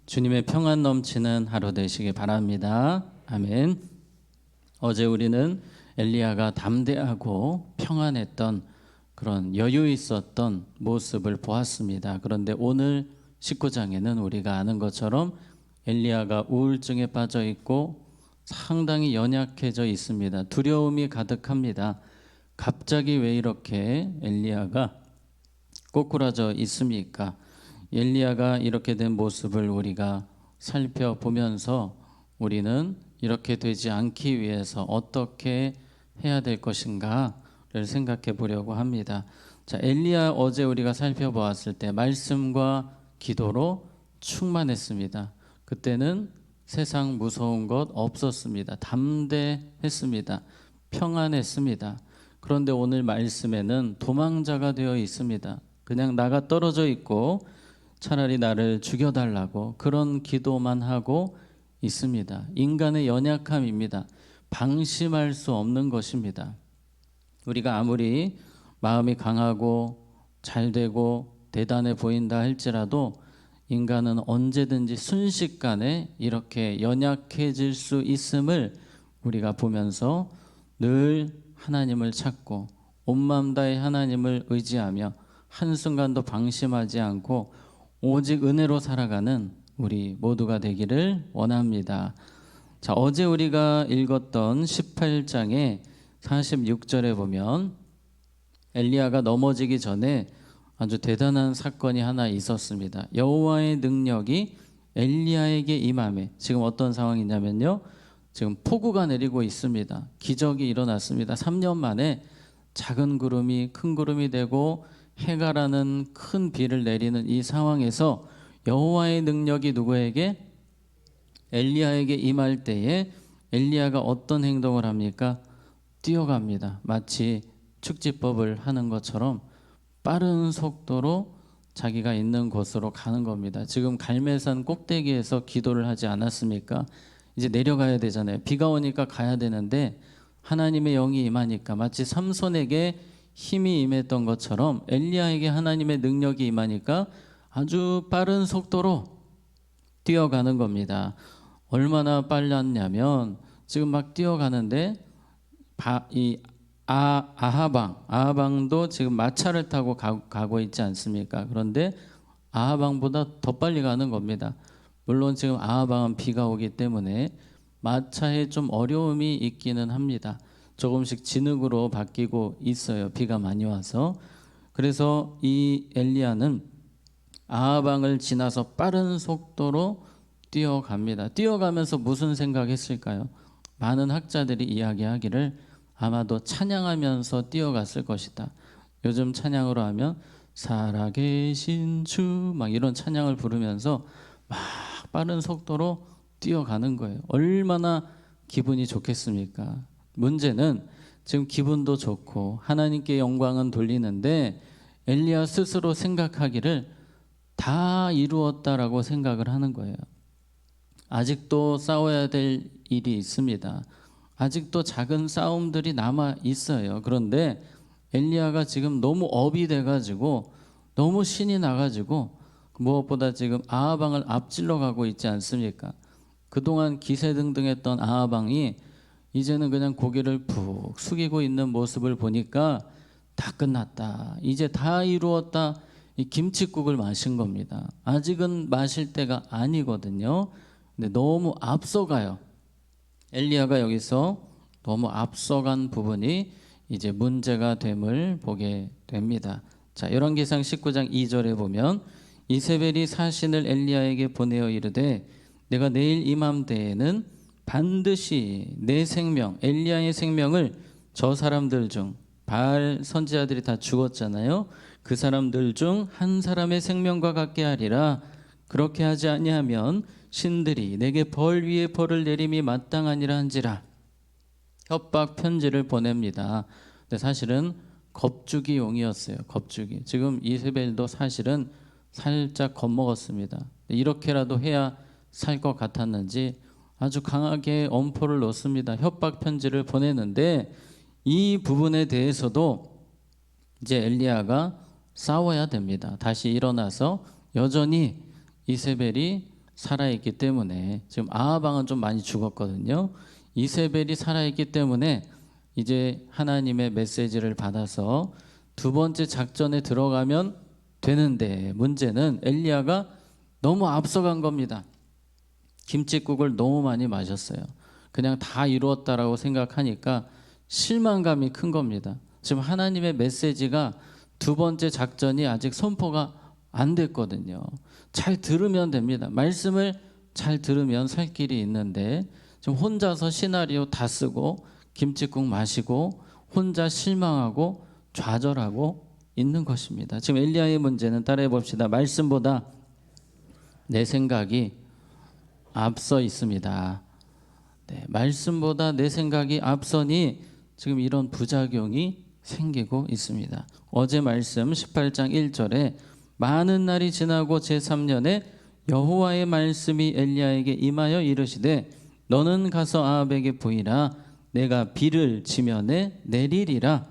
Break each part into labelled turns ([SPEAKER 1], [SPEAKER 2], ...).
[SPEAKER 1] 주님의 평안 넘치는 하루 되시기 바랍니다. 아멘. 어제 우리는 엘리야가 담대하고 평안했던 그런 여유 있었던 모습을 보았습니다. 그런데 오늘 19장에는 우리가 아는 것처럼 엘리야가 우울증에 빠져 있고 상당히 연약해져 있습니다. 두려움이 가득합니다. 갑자기 왜 이렇게 엘리야가 꼬꾸라져 있습니까? 엘리야가 이렇게 된 모습을 우리가 살펴보면서 우리는 이렇게 되지 않기 위해서 어떻게 해야 될 것인가를 생각해 보려고 합니다. 자, 엘리야 어제 우리가 살펴보았을 때 말씀과 기도로 충만했습니다. 그때는 세상 무서운 것 없었습니다. 담대했습니다. 평안했습니다. 그런데 오늘 말씀에는 도망자가 되어 있습니다. 그냥 나가 떨어져 있고 차라리 나를 죽여달라고 그런 기도만 하고 있습니다. 인간의 연약함입니다. 방심할 수 없는 것입니다. 우리가 아무리 마음이 강하고 잘되고 대단해 보인다 할지라도 인간은 언제든지 순식간에 이렇게 연약해질 수 있음을 우리가 보면서 늘 하나님을 찾고 온 마음 다해 하나님을 의지하며 한순간도 방심하지 않고 오직 은혜로 살아가는 우리 모두가 되기를 원합니다. 자, 어제 우리가 읽었던 18장의 46절에 보면 엘리야가 넘어지기 전에 아주 대단한 사건이 하나 있었습니다. 여호와의 능력이 엘리야에게 임함에, 지금 어떤 상황이냐면요, 지금 폭우가 내리고 있습니다. 기적이 일어났습니다. 3년 만에 작은 구름이 큰 구름이 되고 해가 라는 큰 비를 내리는 이 상황에서 여호와의 능력이 누구에게? 엘리야에게 임할 때에 엘리야가 어떤 행동을 합니까? 뛰어갑니다. 마치 축지법을 하는 것처럼 빠른 속도로 자기가 있는 곳으로 가는 겁니다. 지금 갈멜산 꼭대기에서 기도를 하지 않았습니까? 이제 내려가야 되잖아요. 비가 오니까 가야 되는데 하나님의 영이 임하니까 마치 삼손에게 힘이 임했던 것처럼 엘리야에게 하나님의 능력이 임하니까 아주 빠른 속도로 뛰어가는 겁니다. 얼마나 빨랐냐면 지금 막 뛰어가는데 아하방도 지금 마차를 타고 가고 있지 않습니까? 그런데 아하방보다 더 빨리 가는 겁니다. 물론 지금 아하방은 비가 오기 때문에 마차에 좀 어려움이 있기는 합니다. 조금씩 진흙으로 바뀌고 있어요. 비가 많이 와서. 그래서 이 엘리야는 아하방을 지나서 빠른 속도로 뛰어갑니다. 뛰어가면서 무슨 생각했을까요? 많은 학자들이 이야기하기를 아마도 찬양하면서 뛰어갔을 것이다. 요즘 찬양으로 하면 살아계신 주 막 이런 찬양을 부르면서 막 빠른 속도로 뛰어가는 거예요. 얼마나 기분이 좋겠습니까? 문제는 지금 기분도 좋고 하나님께 영광은 돌리는데 엘리야 스스로 생각하기를 다 이루었다라고 생각을 하는 거예요. 아직도 싸워야 될 일이 있습니다. 아직도 작은 싸움들이 남아 있어요. 그런데 엘리야가 지금 너무 업이 돼가지고 너무 신이 나가지고 무엇보다 지금 아하방을 앞질러 가고 있지 않습니까? 그동안 기세등등했던 아하방이 이제는 그냥 고개를 푹 숙이고 있는 모습을 보니까 다 끝났다. 이제 다 이루었다. 이 김칫국을 마신 겁니다. 아직은 마실 때가 아니거든요. 근데 너무 앞서가요. 엘리야가 여기서 너무 앞서간 부분이 이제 문제가 됨을 보게 됩니다. 자, 열왕기상 19장 2절에 보면 이세벨이 사신을 엘리야에게 보내어 이르되 내가 내일 이맘때에는 반드시 내 생명, 엘리야의 생명을 저 사람들 중, 바알 선지자들이 다 죽었잖아요. 그 사람들 중 한 사람의 생명과 같게 하리라. 그렇게 하지 아니하면 신들이 내게 벌 위에 벌을 내림이 마땅하니라 한지라. 협박 편지를 보냅니다. 근데 사실은 겁주기용이었어요. 겁주기. 지금 이세벨도 사실은 살짝 겁먹었습니다. 이렇게라도 해야 살 것 같았는지 아주 강하게 엄포를 놓습니다. 협박 편지를 보내는데 이 부분에 대해서도 이제 엘리야가 싸워야 됩니다. 다시 일어나서 여전히 이세벨이 살아있기 때문에 지금 아합 왕은 좀 많이 죽었거든요. 이세벨이 살아있기 때문에 이제 하나님의 메시지를 받아서 두 번째 작전에 들어가면 되는데, 문제는 엘리야가 너무 앞서간 겁니다. 김칫국을 너무 많이 마셨어요. 그냥 다 이루었다라고 생각하니까 실망감이 큰 겁니다. 지금 하나님의 메시지가 두 번째 작전이 아직 선포가 안 됐거든요. 잘 들으면 됩니다. 말씀을 잘 들으면 살 길이 있는데 지금 혼자서 시나리오 다 쓰고 김칫국 마시고 혼자 실망하고 좌절하고 있는 것입니다. 지금 엘리야의 문제는, 따라해 봅시다. 말씀보다 내 생각이 앞서 있습니다. 네, 말씀보다 내 생각이 앞서니 지금 이런 부작용이 생기고 있습니다. 어제 말씀 18장 1절에 많은 날이 지나고 제3년에 여호와의 말씀이 엘리야에게 임하여 이르시되 너는 가서 아합에게 보이라. 내가 비를 지면에 내리리라.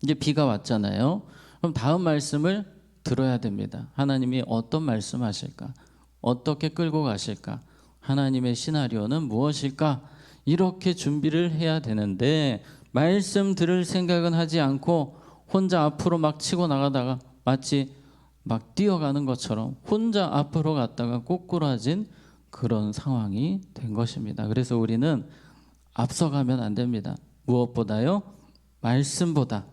[SPEAKER 1] 이제 비가 왔잖아요. 그럼 다음 말씀을 들어야 됩니다. 하나님이 어떤 말씀하실까? 어떻게 끌고 가실까? 하나님의 시나리오는 무엇일까? 이렇게 준비를 해야 되는데 말씀 들을 생각은 하지 않고 혼자 앞으로 막 치고 나가다가 마치 막 뛰어가는 것처럼 혼자 앞으로 갔다가 꼬꾸라진 그런 상황이 된 것입니다. 그래서 우리는 앞서가면 안 됩니다. 무엇보다요? 말씀보다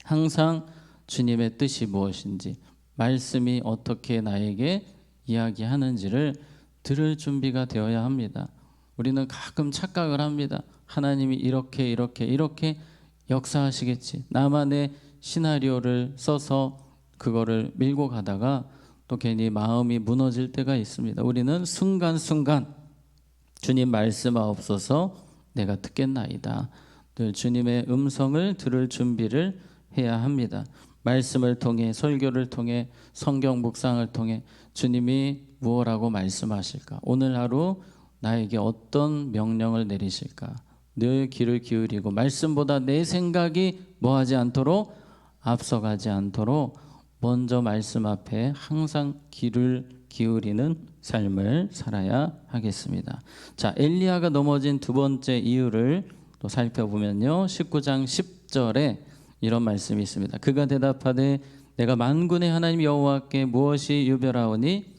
[SPEAKER 1] 항상 주님의 뜻이 무엇인지, 말씀이 어떻게 나에게 이야기하는지를 들을 준비가 되어야 합니다. 우리는 가끔 착각을 합니다. 하나님이 이렇게 역사하시겠지. 나만의 시나리오를 써서 그거를 밀고 가다가 또 괜히 마음이 무너질 때가 있습니다. 우리는 순간순간 주님 말씀하옵소서 내가 듣겠나이다. 늘 주님의 음성을 들을 준비를 해야 합니다. 말씀을 통해, 설교를 통해, 성경 묵상을 통해 주님이 무엇라고 말씀하실까? 오늘 하루 나에게 어떤 명령을 내리실까? 늘 귀를 기울이고 말씀보다 내 생각이 뭐하지 않도록, 앞서가지 않도록 먼저 말씀 앞에 항상 귀를 기울이는 삶을 살아야 하겠습니다. 자, 엘리야가 넘어진 두 번째 이유를 또 살펴보면요, 19장 10절에 이런 말씀이 있습니다. 그가 대답하되 내가 만군의 하나님 여호와께 무엇이 유별하오니?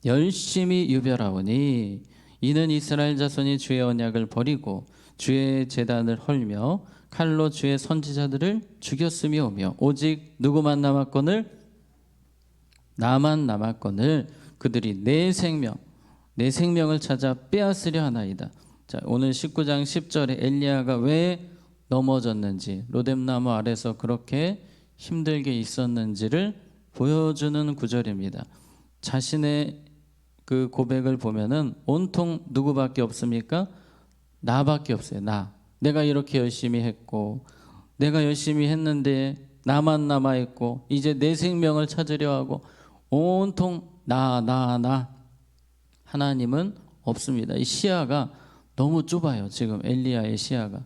[SPEAKER 1] 열심히 유별하오니 이는 이스라엘 자손이 주의 언약을 버리고 주의 제단을 헐며 칼로 주의 선지자들을 죽였음이오며 오직 누구만 남았거늘? 나만 남았거늘 그들이 내 생명을 찾아 빼앗으려 하나이다. 자, 오늘 19장 10절에 엘리야가 왜 넘어졌는지, 로뎀나무 아래서 그렇게 힘들게 있었는지를 보여주는 구절입니다. 자신의 그 고백을 보면은 온통 누구밖에 없습니까? 나밖에 없어요. 내가 이렇게 열심히 했고, 내가 열심히 했는데 나만 남아 있고, 이제 내 생명을 찾으려 하고, 온통 나. 하나님은 없습니다. 이 시야가 너무 좁아요. 지금 엘리야의 시야가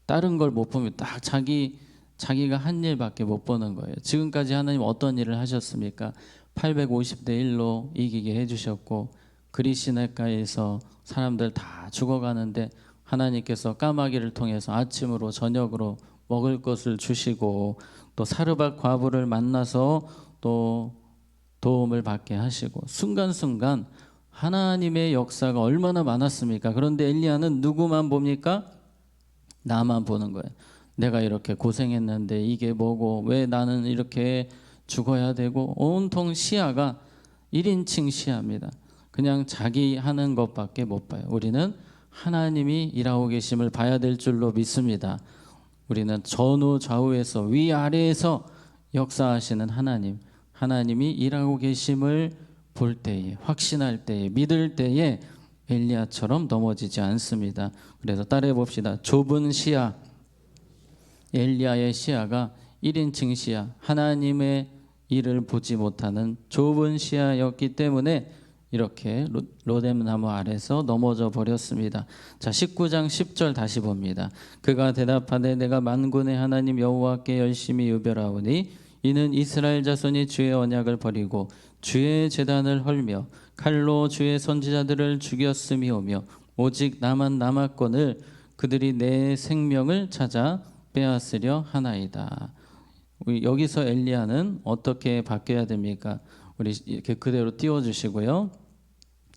[SPEAKER 1] 다른 걸 못 보면 딱 자기가 한 일밖에 못 보는 거예요. 지금까지 하나님 어떤 일을 하셨습니까? 850대 1로 이기게 해주셨고, 그리시네가에서 사람들 다 죽어가는데 하나님께서 까마귀를 통해서 아침으로 저녁으로 먹을 것을 주시고, 또 사르밧 과부를 만나서 또 도움을 받게 하시고, 순간순간 하나님의 역사가 얼마나 많았습니까? 그런데 엘리야는 누구만 봅니까? 나만 보는 거예요. 내가 이렇게 고생했는데 이게 뭐고, 왜 나는 이렇게 죽어야 되고, 온통 시야가 1인칭 시야입니다. 그냥 자기 하는 것밖에 못 봐요. 우리는 하나님이 일하고 계심을 봐야 될 줄로 믿습니다. 우리는 전후 좌우에서 위아래에서 역사하시는 하나님이 일하고 계심을 볼 때에, 확신할 때에, 믿을 때에 엘리야처럼 넘어지지 않습니다. 그래서 따라해 봅시다. 좁은 시야, 엘리야의 시야가 1인칭 시야, 하나님의 일을 보지 못하는 좁은 시야였기 때문에 이렇게 로뎀나무 아래서 넘어져 버렸습니다. 자, 19장 10절 다시 봅니다. 그가 대답하되 내가 만군의 하나님 여호와께 열심히 유별하오니 이는 이스라엘 자손이 주의 언약을 버리고 주의 제단을 헐며 칼로 주의 선지자들을 죽였음이오며 오직 나만 남았거늘 그들이 내 생명을 찾아 빼앗으려 하나이다. 여기서 엘리야는 어떻게 바뀌어야 됩니까? 우리 이렇게 그대로 띄워주시고요.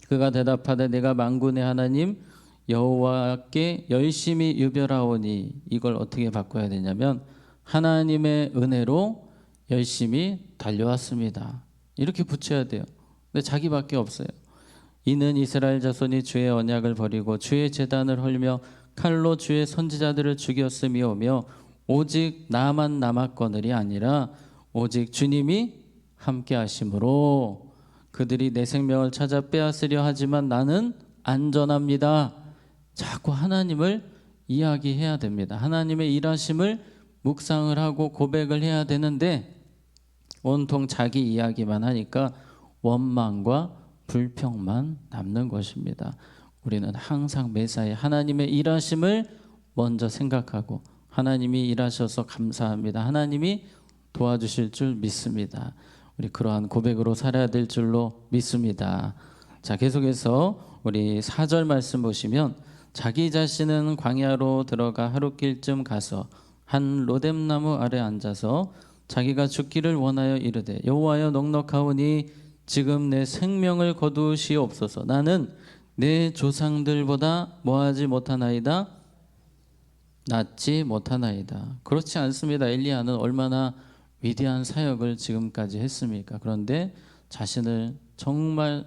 [SPEAKER 1] 그가 대답하되 내가 만군의 하나님 여호와께 열심히 유별하오니, 이걸 어떻게 바꿔야 되냐면 하나님의 은혜로 열심히 달려왔습니다. 이렇게 붙여야 돼요. 근데 자기밖에 없어요. 이는 이스라엘 자손이 주의 언약을 버리고 주의 제단을 헐며 칼로 주의 선지자들을 죽였음이오며 오직 나만 남았거늘이 아니라 오직 주님이 함께 하심으로 그들이 내 생명을 찾아 빼앗으려 하지만 나는 안전합니다. 자꾸 하나님을 이야기해야 됩니다. 하나님의 일하심을 묵상을 하고 고백을 해야 되는데 온통 자기 이야기만 하니까 원망과 불평만 남는 것입니다. 우리는 항상 매사에 하나님의 일하심을 먼저 생각하고 하나님이 일하셔서 감사합니다. 하나님이 도와주실 줄 믿습니다. 우리 그러한 고백으로 살아야 될 줄로 믿습니다. 자, 계속해서 우리 4절 말씀 보시면 자기 자신은 광야로 들어가 하룻길쯤 가서 한 로뎀나무 아래 앉아서 자기가 죽기를 원하여 이르되 여호와여 넉넉하오니 지금 내 생명을 거두시옵소서. 나는 내 조상들보다 뭐하지 못하나이다? 낫지 못하나이다. 그렇지 않습니다. 엘리야는 얼마나 위대한 사역을 지금까지 했습니까? 그런데 자신을 정말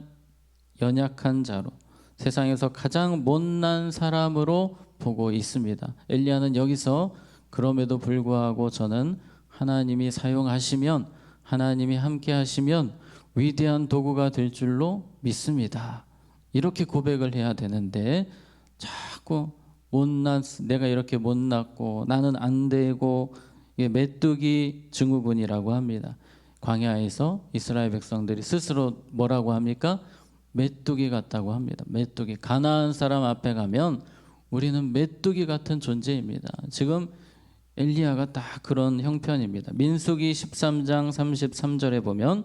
[SPEAKER 1] 연약한 자로, 세상에서 가장 못난 사람으로 보고 있습니다. 엘리야는 여기서 그럼에도 불구하고 저는 하나님이 사용하시면, 하나님이 함께 하시면 위대한 도구가 될 줄로 믿습니다. 이렇게 고백을 해야 되는데 자꾸 내가 이렇게 못났고 나는 안 되고, 메뚜기 증후군이라고 합니다. 광야에서 이스라엘 백성들이 스스로 뭐라고 합니까? 메뚜기 같다고 합니다. 메뚜기. 가나안 사람 앞에 가면 우리는 메뚜기 같은 존재입니다. 지금 엘리야가 딱 그런 형편입니다. 민수기 13장 33절에 보면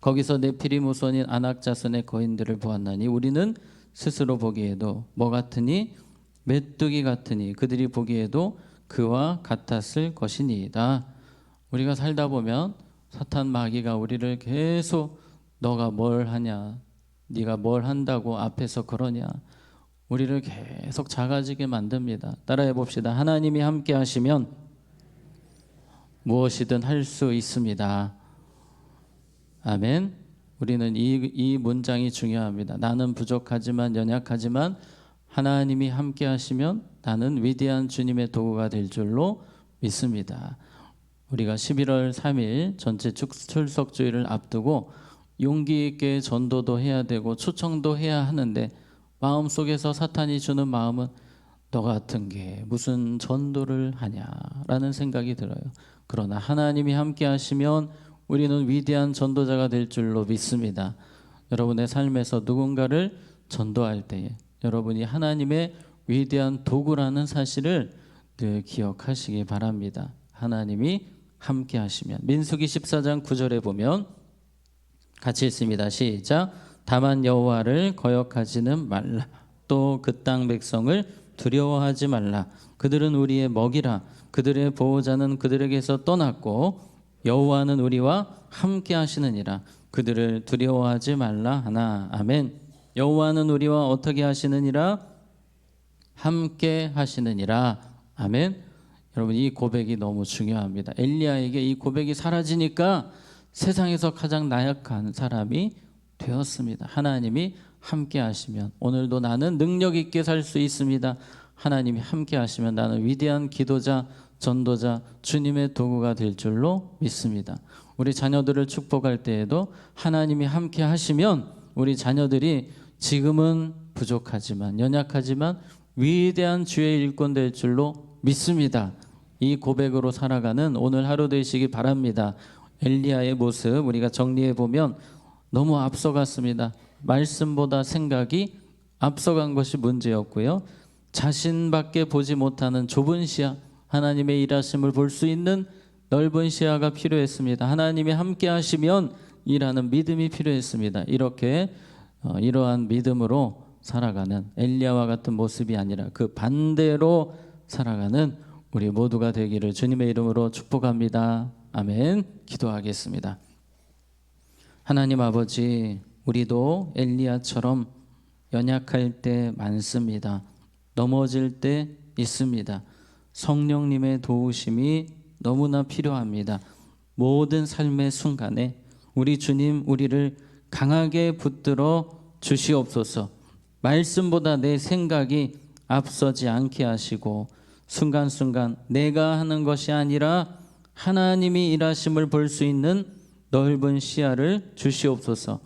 [SPEAKER 1] 거기서 네피림 후손인 아낙 자손의 거인들을 보았나니 우리는 스스로 보기에도 뭐 같으니? 메뚜기 같으니 그들이 보기에도 그와 같았을 것이니이다. 우리가 살다 보면 사탄 마귀가 우리를 계속 너가 뭘 하냐, 네가 뭘 한다고 앞에서 그러냐, 우리를 계속 작아지게 만듭니다. 따라해 봅시다. 하나님이 함께 하시면 무엇이든 할 수 있습니다. 아멘. 우리는 이 문장이 중요합니다. 나는 부족하지만 연약하지만 하나님이 함께 하시면 나는 위대한 주님의 도구가 될 줄로 믿습니다. 우리가 11월 3일 전체 출석주일을 앞두고 용기 있게 전도도 해야 되고 초청도 해야 하는데 마음속에서 사탄이 주는 마음은 너 같은 게 무슨 전도를 하냐라는 생각이 들어요. 그러나 하나님이 함께 하시면 우리는 위대한 전도자가 될 줄로 믿습니다. 여러분의 삶에서 누군가를 전도할 때에 여러분이 하나님의 위대한 도구라는 사실을 늘 기억하시기 바랍니다. 하나님이 함께 하시면. 민수기 14장 9절에 보면 같이 읽습니다. 시작. 다만 여호와를 거역하지는 말라. 또 그 땅 백성을 두려워하지 말라. 그들은 우리의 먹이라. 그들의 보호자는 그들에게서 떠났고 여호와는 우리와 함께 하시느니라. 그들을 두려워하지 말라 하나. 아멘. 여호와는 우리와 어떻게 하시느니라? 함께 하시느니라. 아멘. 여러분, 이 고백이 너무 중요합니다. 엘리야에게 이 고백이 사라지니까 세상에서 가장 나약한 사람이 되었습니다. 하나님이 함께 하시면 오늘도 나는 능력 있게 살 수 있습니다. 하나님이 함께 하시면 나는 위대한 기도자, 전도자, 주님의 도구가 될 줄로 믿습니다. 우리 자녀들을 축복할 때에도 하나님이 함께 하시면 우리 자녀들이 지금은 부족하지만 연약하지만 위대한 주의 일꾼 될 줄로 믿습니다. 이 고백으로 살아가는 오늘 하루 되시기 바랍니다. 엘리야의 모습 우리가 정리해 보면 너무 앞서갔습니다. 말씀보다 생각이 앞서간 것이 문제였고요. 자신밖에 보지 못하는 좁은 시야, 하나님의 일하심을 볼 수 있는 넓은 시야가 필요했습니다. 하나님이 함께 하시면 일하는 믿음이 필요했습니다. 이렇게 이러한 믿음으로 살아가는 엘리야와 같은 모습이 아니라 그 반대로 살아가는 우리 모두가 되기를 주님의 이름으로 축복합니다. 아멘. 기도하겠습니다. 하나님 아버지, 우리도 엘리야처럼 연약할 때 많습니다. 넘어질 때 있습니다. 성령님의 도우심이 너무나 필요합니다. 모든 삶의 순간에 우리 주님 우리를 강하게 붙들어 주시옵소서. 말씀보다 내 생각이 앞서지 않게 하시고 순간순간 내가 하는 것이 아니라 하나님이 일하심을 볼 수 있는 넓은 시야를 주시옵소서.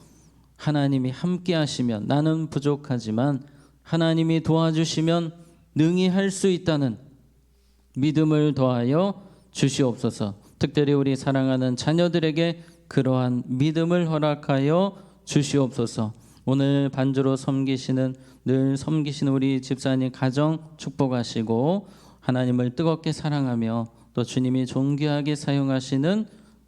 [SPEAKER 1] 하나님이 함께 하시면 나는 부족하지만 하나님이 도와주시면 능히 할 수 있다는 믿음을 더하여 주시옵소서. 특별히 우리 사랑하는 자녀들에게 그러한 믿음을 허락하여 주시옵소서. 오늘 반주로 섬기시는 늘 섬기시는 우리 집사님 가정 축복하시고 하나님을 뜨겁게 사랑하며 또 주님이 존귀하게 사용하시는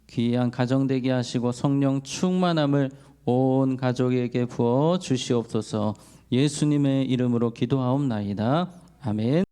[SPEAKER 1] 귀한 가정 되게 하시고 성령 충만함을 온 가족에게 부어 주시옵소서. 예수님의 이름으로 기도하옵나이다. 아멘.